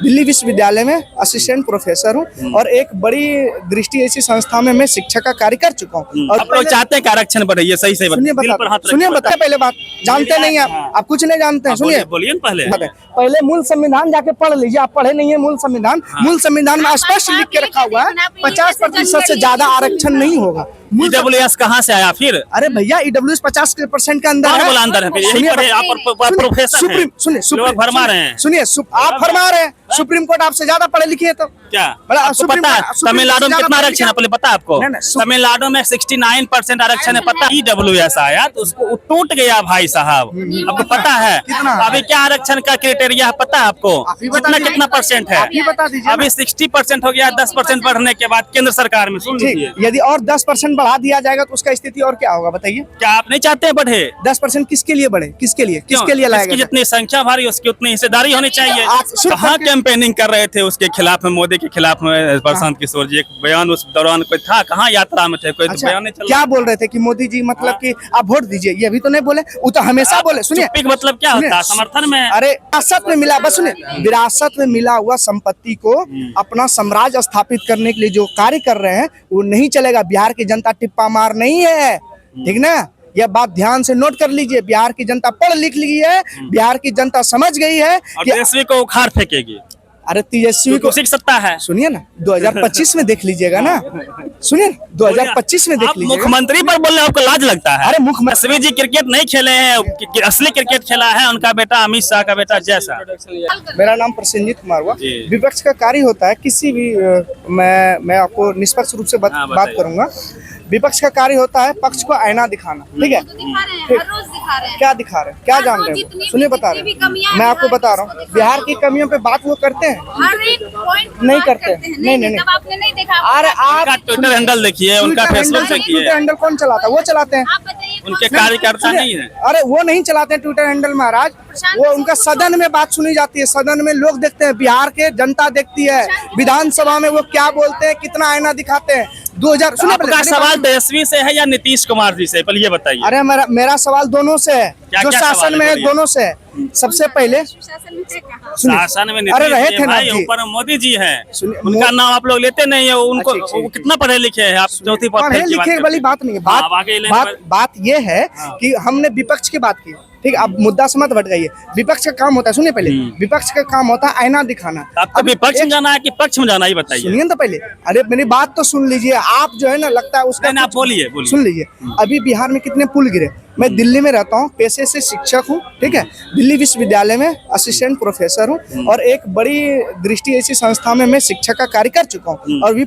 दिल्ली विश्वविद्यालय में assistant professor हूँ और एक बड़ी दृष्टि ऐसी संस्था में मैं शिक्षक का कार्य कर चुका हूँ। और आप लोग चाहते हैं कि आरक्षण बढ़े, ये सही सुनिए बताइए पहले बात, जानते नहीं आप कुछ नहीं जानते हैं। सुनिए बोलिए पहले मूल संविधान जाके पढ़ लीजिए, आप पढ़े नहीं है मूल संविधान। मूल संविधान में स्पष्ट लिख के रखा हुआ है 50% से ज्यादा आरक्षण नहीं होगा। EWS कहाँ से आया फिर? अरे भैया EWS 50% के अंदर है। अंदर है फिर? सुनिए आप फरमा रहे हैं, सुप्रीम कोर्ट आपसे ज्यादा पढ़े लिखे है तो क्या आपको पता है तमिलनाडु में कितना आरक्षण है? पहले पता है आपको? तमिलनाडु में 69% आरक्षण है। पता EWS आया तो उसको टूट गया भाई साहब, आपको पता है? अभी क्या आरक्षण का क्राइटेरिया है पता है आपको? कितना परसेंट है? अभी 60% हो गया। 10% बढ़ने के बाद केंद्र सरकार में सुन लीजिए, यदि और 10% बढ़ा दिया जाएगा तो उसका स्थिति और क्या होगा बताइए? क्या आप नहीं चाहते हैं बढ़े? 10% किसके लिए बढ़े? किसके लिए लाएगा? जितनी संख्या भारी उसकी उतनी हिस्सेदारी होनी चाहिए। कहाँ कैंपेनिंग कर रहे थे उसके खिलाफ में, मोदी के खिलाफ में प्रशांत किशोर जी? एक बयान उस दौरान कोई था? कहाँ यात्रा में थे? कोई बयान नहीं चला। क्या बोल रहे थे कि मोदी जी मतलब कि आप वोट दीजिए, ये अभी तो नहीं बोले, वो तो हमेशा बोले। सुनिए मतलब क्या होता है समर्थन में? अरे विरासत में मिला, बस सुनिए, विरासत में मिला हुआ संपत्ति को अपना साम्राज्य स्थापित करने के लिए जो कार्य कर रहे हैं वो नहीं चलेगा। बिहार की जनता टिप्पा मार नहीं है, ठीक ना? यह बात ध्यान से नोट कर लीजिए। बिहार की जनता पढ़ लिख ली है, बिहार की जनता समझ गई है कि तेजस्वी को उखाड़ फेंकेगी। अरे तेजस्वी को सीख सकता है। सुनिए ना 2025 में देख लीजिएगा ना, सुनिए 2025 में देख लीजिएगा। मुख्यमंत्री पर बोलने आपको लाज लगता है? अरे मुख्यमंत्री जी क्रिकेट नहीं खेले हैं, असली क्रिकेट खेला है उनका बेटा अमित शाह का बेटा जैसा। मेरा नाम प्रसेनजीत कुमार हुआ। विपक्ष का कार्य होता है किसी भी मैं आपको निष्पक्ष रूप से बात करूंगा। विपक्ष का कार्य होता है पक्ष को आईना दिखाना, ठीक है? क्या दिखा रहे हैं, क्या जान रहे हैं? सुनिए बता रहे हैं, मैं आपको बता रहा हूँ बिहार की कमियों पे बात वो करते हैं, नहीं करते हैं। नहीं अरे आप ट्विटर हैंडल देखिए, उनका फेसबुक देखिए। ट्विटर हैंडल कौन चलाता है? वो चलाते हैं, उनके कार्यकर्ता नहीं है। अरे वो नहीं चलाते हैं ट्विटर हैंडल महाराज, वो उनका सदन में बात सुनी जाती है, सदन में लोग देखते हैं, बिहार के जनता देखती है। विधानसभा में वो क्या बोलते हैं, कितना आईना दिखाते हैं। 2000 आपका सवाल तेजस्वी से है या नीतीश कुमार जी से, पहले ये बताइए। अरे मेरा सवाल दोनों से है, जो शासन में है दोनों से है। सबसे पहले शासन में अरे रहे थे ना ऊपर मोदी जी है, उनका नाम आप लोग लेते नहीं है। उनको वो कितना पढ़े लिखे हैं? आप चौथी पढ़े लिखे वाली बात नहीं है। बात ये है कि हमने विपक्ष की बात की, ठीक। अब मुद्दा से मत भट जाइए। विपक्ष का काम होता है, सुनिए पहले, विपक्ष का काम होता है आईना दिखाना। आपको विपक्ष में जाना है कि पक्ष में जाना है बताइए? सुनिए तो पहले, अरे मेरी बात तो सुन लीजिए। आप जो है ना लगता है उसका आप बोलिए सुन लीजिए। अभी बिहार में कितने पुल गिरे? मैं दिल्ली में रहता हूँ, पेशे से शिक्षक हूँ, ठीक है? दिल्ली विश्वविद्यालय में असिस्टेंट प्रोफेसर हूँ और एक बड़ी दृष्टि ऐसी संस्था में मैं शिक्षक का कार्य कर चुका हूँ और भी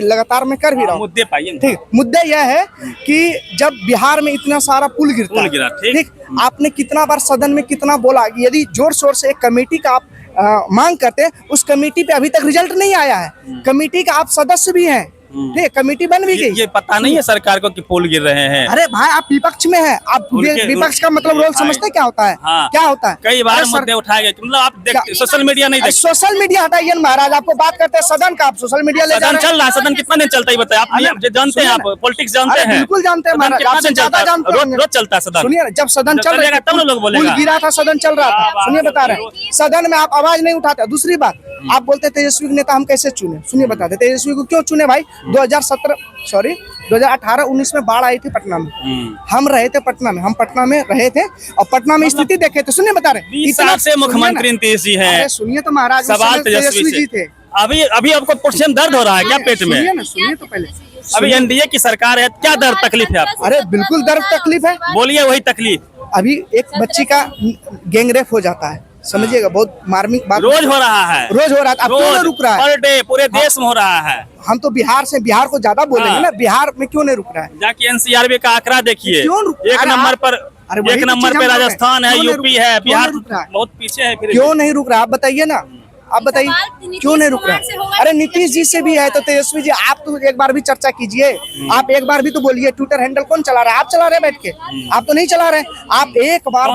लगातार मैं कर भी रहा हूँ। मुद्दे पाइए, ठीक। मुद्दा यह है कि जब बिहार में इतना सारा पुल गिरता है, ठीक, आपने कितना बार सदन में कितना बोला, यदि जोर शोर से एक कमेटी का आप मांग करते हैं, उस कमेटी पे अभी तक रिजल्ट नहीं आया है। कमेटी का आप सदस्य भी हैं, ठीक, कमेटी बन भी गई। ये पता नहीं है सरकार को कि पुल गिर रहे हैं। अरे भाई आप विपक्ष में हैं, आप विपक्ष का मतलब रोल समझते हैं क्या होता है? क्या होता है? कई बार मुद्दे उठाए गए, मतलब आप देखते सोशल मीडिया नहीं देखते? सोशल मीडिया हटाइए महाराज, आपको बात करते हैं सदन का, आप सोशल मीडिया ले जा रहे हैं। चल रहा है सदन, कितना दिन चलता है बताइए? आप जानते हैं, आप पॉलिटिक्स जानते हैं? बिल्कुल जानते हैं महाराज, आपसे ज्यादा जानते हैं। रोज चलता है सदन। सुनिए, जब सदन चल रहा था तब लोग बोलेंगे पुल गिरा था, सदन चल रहा था। सुनिए बता रहे हैं, सदन में आप आवाज नहीं उठाते। दूसरी बात, आप बोलते तेजस्वी के नेता हम कैसे चुने? सुनिए बताते, तेजस्वी को क्यों चुने भाई? 2018-19 में बाढ़ आई थी पटना में, हम रहे थे पटना में, हम पटना में रहे थे और पटना में स्थिति देखे थे। सुनिए बता रहे, इतना से मुख्यमंत्री नीतीश जी हैं। सुनिए तो महाराज, सवाल तेजस्वी जी थे। अभी आपको पुरुषन दर्द हो रहा है क्या पेट में? सुनिए तो पहले, अभी एनडीए की सरकार है, क्या दर्द तकलीफ है आपको? अरे बिल्कुल दर्द तकलीफ है, बोलिए वही तकलीफ। अभी एक बच्ची का गैंगरेप हो जाता है, समझिएगा, बहुत मार्मिक बात। रोज हो रहा है, रोज हो रहा है, अब क्यों रुक रहा है? पर डे पूरे देश में हो रहा है। हम तो बिहार को ज्यादा बोलेंगे ना, बिहार में क्यों नहीं रुक रहा है? जाके एनसीआरबी का आंकड़ा देखिए, एक नंबर पे राजस्थान है, यूपी है, बिहार बहुत पीछे है। क्यों नहीं रुक रहा आप बताइए ना, आप बताइए क्यों नहीं रुक रहा है? अरे नीतीश जी से भी है तो तेजस्वी जी, आप तो एक बार भी चर्चा कीजिए, आप एक बार भी तो बोलिए। ट्विटर हैंडल कौन चला रहा है? आप चला रहे हैं बैठ के? आप तो नहीं चला रहे। आप एक बार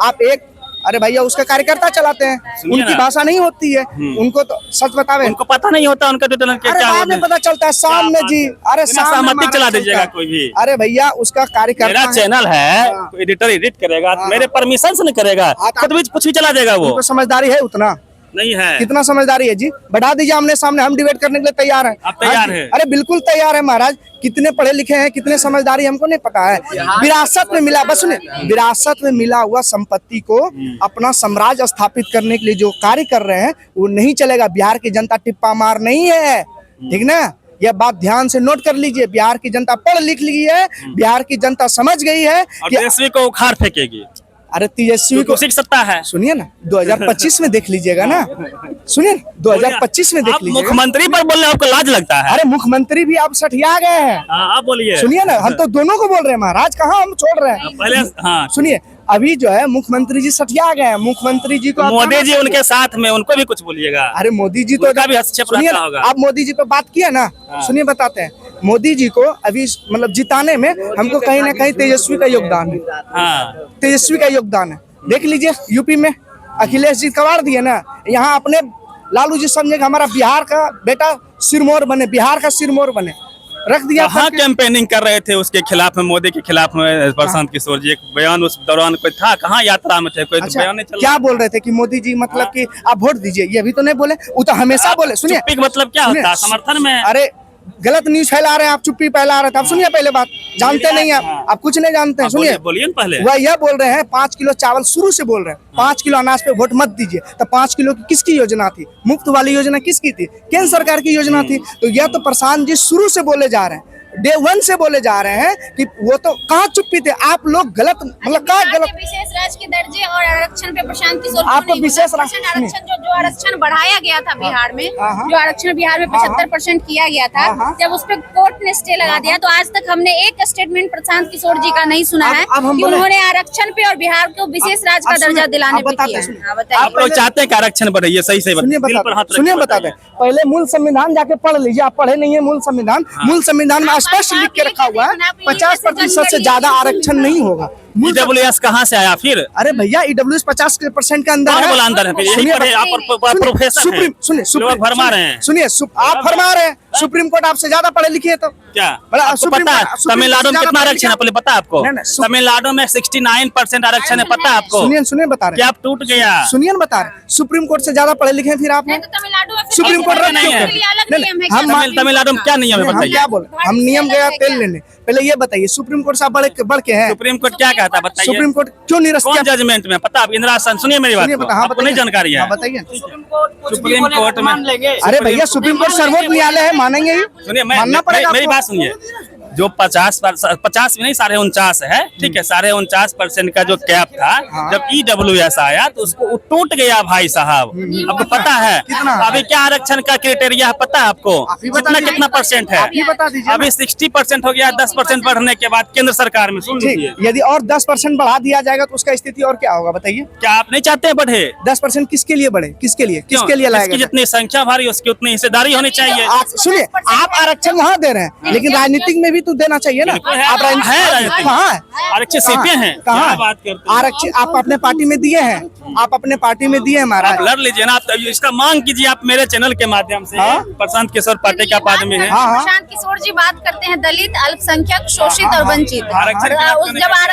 आप एक, अरे भैया उसका कार्यकर्ता चलाते हैं, उनकी भाषा नहीं होती है, उनको तो सच बतावे, उनको पता नहीं होता उनका ट्विटर क्या बाद में पता चलता है शाम में जी। अरे सहमति चला दीजिएगा कोई भी। अरे भैया उसका कार्यकर्ता, मेरा चैनल है, एडिटर एडिट करेगा, मेरे परमिशन से नहीं करेगा, खुद भी कुछ भी चला देगा। वो समझदारी है उतना नहीं है। कितना समझदारी है जी, बढ़ा दीजिए आमने सामने, हम डिबेट करने के लिए तैयार हैं। आप तैयार हैं? अरे बिल्कुल तैयार है महाराज, कितने पढ़े लिखे हैं, कितने समझदारी हमको नहीं पता है। विरासत में मिला, बस सुनिए, विरासत में मिला हुआ संपत्ति को अपना साम्राज्य स्थापित करने के लिए जो कार्य कर रहे हैं वो नहीं चलेगा। बिहार की जनता टिप्पा मार नहीं है, ठीक ना, यह बात ध्यान से नोट कर लीजिए। बिहार की जनता पढ़ लिख ली है, बिहार की जनता समझ गई है कि तेजस्वी को उखाड़ फेंकेगी। अरे तेजस्वी को सीख सकता है, सुनिए ना 2025 में देख लीजिएगा ना, सुनिए 2025 में देख लीजिएगा। मुख्यमंत्री पर बोलने आपको लाज लगता है? अरे मुख्यमंत्री भी आप सठिया गए हैं। आप बोलिए। सुनिए ना, हम तो दोनों को बोल रहे हैं महाराज, कहाँ हम छोड़ रहे हैं पहले। हाँ सुनिए, अभी जो है मुख्यमंत्री जी सठिया गए हैं। मुख्यमंत्री जी को मोदी जी उनके साथ में, उनको भी कुछ बोलिएगा। अरे मोदी जी तो भी हस्तक्षेप रहता होगा। आप मोदी जी पे बात किया ना, सुनिए बताते हैं। मोदी जी को अभी मतलब जिताने में हमको कहीं ना कहीं तेजस्वी का योगदान है। हाँ तेजस्वी का योगदान है। देख लीजिए यूपी में अखिलेश जी कबाड़ दिए ना, यहाँ अपने लालू जी समझे हमारा बिहार का बेटा सिरमौर बने, बिहार का सिरमौर बने, रख दिया। हाँ कैंपेनिंग कर रहे थे उसके खिलाफ में, मोदी के खिलाफ में। प्रशांत किशोर जी एक बयान उस दौरान कोई था, कहाँ यात्रा में थे, कोई अच्छा, बयान नहीं चल। क्या बोल रहे थे कि मोदी जी मतलब कि आप वोट दीजिए, ये भी तो नहीं बोले, वो तो हमेशा बोले। सुनिए मतलब क्या होता है, समर्थन में। अरे गलत न्यूज फैला रहे हैं आप, चुप्पी फैला रहे थे आप। सुनिए पहले बात, जानते नहीं आप कुछ नहीं जानते हैं। सुनिए बोलिए पहले। वह यह बोल रहे हैं 5 किलो चावल शुरू से बोल रहे हैं, 5 किलो अनाज पे वोट मत दीजिए। तो 5 किलो की किसकी योजना थी? मुफ्त वाली योजना किसकी थी? केंद्र सरकार की योजना थी। तो यह तो प्रशांत जी शुरू से बोले जा रहे हैं, डे 1 से बोले जा रहे हैं कि वो तो कहाँ चुप्पी थे। आप लोग गलत मतलब क्या गलत विशेष राज्य के दर्जे और आरक्षण पे प्रशांत किशोर आपको विशेष आरक्षण जो आरक्षण बढ़ाया गया था बिहार में, जो आरक्षण बिहार में 75% किया गया था, जब उस पर कोर्ट ने स्टे लगा दिया, तो आज तक हमने एक स्टेटमेंट प्रशांत किशोर जी का नहीं सुना है कि उन्होंने आरक्षण पे और बिहार को विशेष राज्य का दर्जा दिलाने पे किया। आप लोग चाहते हैं कि आरक्षण बढ़े, ये सही सुनिए बताते हैं। पहले मूल संविधान जाके पढ़ लीजिए, आप पढ़े नहीं है मूल संविधान। मूल संविधान में स्पष्ट लिख के रखा हुआ है 50% से ज्यादा आरक्षण नहीं होगा। EWS कहाँ से आया फिर? अरे भैया EWS 50% के अंदर है। अंदर है फिर, यही पढ़े आप प्रोफेसर सुप्रीम सुनिए फरमा रहे हैं। सुनिए आप फरमा रहे हैं, सुप्रीम कोर्ट आपसे ज्यादा पढ़े लिखे है। तो क्या पता है तमिलनाडु में कितना आरक्षण है पहले पता है आपको? तमिलनाडु में 69% आरक्षण है, पता है आपको? सुनिए बता रहे हैं, आप टूट गया। सुनिए बता रहे, सुप्रीम कोर्ट से ज्यादा पढ़े लिखे हैं फिर आप। सुप्रीम कोर्ट नहीं है, हम तमिलनाडु में क्या नियम है बताइए? क्या बोले हम नियम गया तेल लेने, पहले ये बताइए सुप्रीम कोर्ट से आप बढ़ के हैं। सुप्रीम कोर्ट क्या कहता है बताइए? सुप्रीम कोर्ट क्यों निरस्त किया? जजमेंट में पता है इंदिरा आसन? सुनिए मेरी बात, आपको नहीं जानकारी है? बताइए। सुप्रीम कोर्ट में, अरे भैया सुप्रीम कोर्ट सर्वोच्च न्यायालय है, मानेंगे ही। सुनिए मानना पड़ेगा। मेरी बात सुनिए, जो 50 नहीं 49.5 है, ठीक है, 49.5% का जो कैप था, जब EWS आया तो उसको टूट गया भाई साहब। आपको पता है अभी क्या आरक्षण का क्राइटेरिया है पता है आपको? कितना परसेंट है? अभी 60% हो गया, 10% बढ़ने के बाद केंद्र सरकार में। सुन लीजिए, यदि और 10% बढ़ा दिया जाएगा तो उसका स्थिति और क्या होगा बताइए? क्या आप नहीं चाहते हैं बढ़े? 10% किसके लिए बढ़े? किसके लिए लाएगा? जितनी संख्या भारी उसकी उतनी हिस्सेदारी होनी चाहिए। सुनिए आप आरक्षण वहाँ दे रहे हैं, लेकिन राजनीतिक में भी तो देना चाहिए ना। आप कहाँ है? आरक्षित सीटें हैं, कहाँ बात करते हैं? आरक्षित आप अपने पार्टी में दिए हैं, आप अपने पार्टी में दिए हैं महाराज। लड़ लीजिए ना, आप इसका मांग कीजिए आप मेरे चैनल के माध्यम से। प्रशांत किशोर पार्टी का पद में है। प्रशांत किशोर जी बात करते हैं दलित, अल्पसंख्यक, शोषित और वंचित।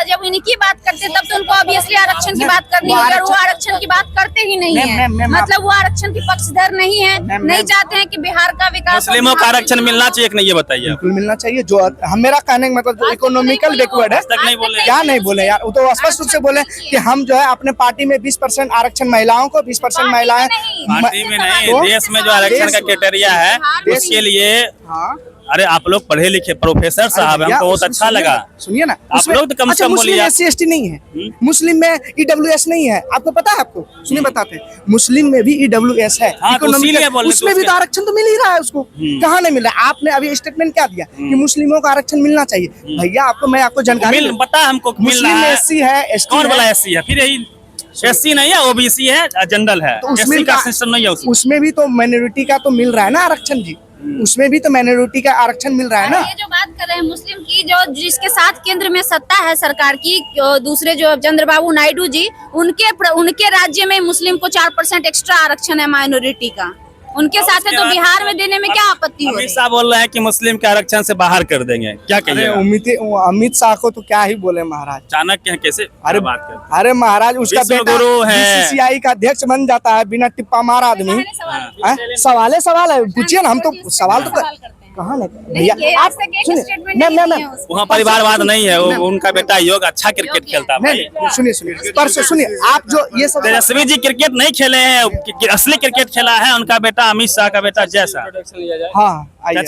जब इनकी बात करते तब तो उनको ऑब्वियसली आरक्षण की बात करनी है, वो आरक्षण की बात करते ही नहीं है। मतलब वो आरक्षण की पक्षधर नहीं है, नहीं चाहते हैं कि बिहार का विकास। मुस्लिमों का आरक्षण मिलना चाहिए कि नहीं, ये बताइए? बिल्कुल मिलना चाहिए। जो मेरा कहने का मतलब जो इकोनॉमिकल बैकवर्ड है, नहीं बोले क्या नहीं बोले यार, वो तो स्पष्ट रूप से बोले कि हम जो है अपने पार्टी में 20% आरक्षण महिलाओं को, 20% महिलाएं। पार्टी में नहीं, देश में जो आरक्षण का क्राइटेरिया है उसके लिए। अरे आप लोग पढ़े लिखे प्रोफेसर साहब, हमको बहुत अच्छा लगा। सुनिए ना, आप लोग तो कम से कम बोलिए। SC ST नहीं है, मुस्लिम में EWS नहीं है, आपको पता है? आपको सुनिए बताते हैं, मुस्लिम में भी EWS है, उसमें भी तो आरक्षण तो मिल ही रहा है उसको। कहाँ नहीं मिल रहा है? आपने अभी स्टेटमेंट क्या दिया कि मुस्लिमों को आरक्षण मिलना चाहिए? भैया मैं आपको जानकारी पता है हमको, मुस्लिम में SC है, ST कौन बोला SC है? फिर यही SC नहीं है, OBC है, जनरल है, तो उसमें का सिस्टम नहीं है। उसमें भी तो माइनॉरिटी का तो मिल रहा है ना आरक्षण जी, उसमें भी तो माइनॉरिटी का आरक्षण मिल रहा है ना। ये जो बात कर रहे हैं मुस्लिम की, जो जिसके साथ केंद्र में सत्ता है सरकार की, दूसरे जो चंद्रबाबू नायडू जी, उनके राज्य में मुस्लिम को 4% एक्स्ट्रा आरक्षण है माइनॉरिटी का। उनके साथ है तो बिहार में देने में क्या आपत्ति हो रही अमित है? शाह बोल रहे हैं कि मुस्लिम के आरक्षण से बाहर कर देंगे, क्या कहिए? अमित शाह को तो क्या ही बोले महाराज। चाणक्य हैं कैसे अरे बात करते अरे महाराज उसका विश्व बेटा गुरु है। बीसीसीआई का अध्यक्ष बन जाता है बिना टिप्पा मार आदमी। सवाल है पूछिए ना, हम तो सवाल तो कहाँ नहीं भैया। ये आज तक एक स्टेटमेंट नहीं दिए हैं उसने। वहाँ परिवारवाद नहीं है, उनका बेटा योग अच्छा क्रिकेट खेलता है भाई। नहीं सुनिए परसों सुनिए आप जो ये सब तेजस्वी जी क्रिकेट नहीं खेले हैं, असली क्रिकेट खेला है उनका बेटा अमित शाह का बेटा जैसा। हाँ आइए।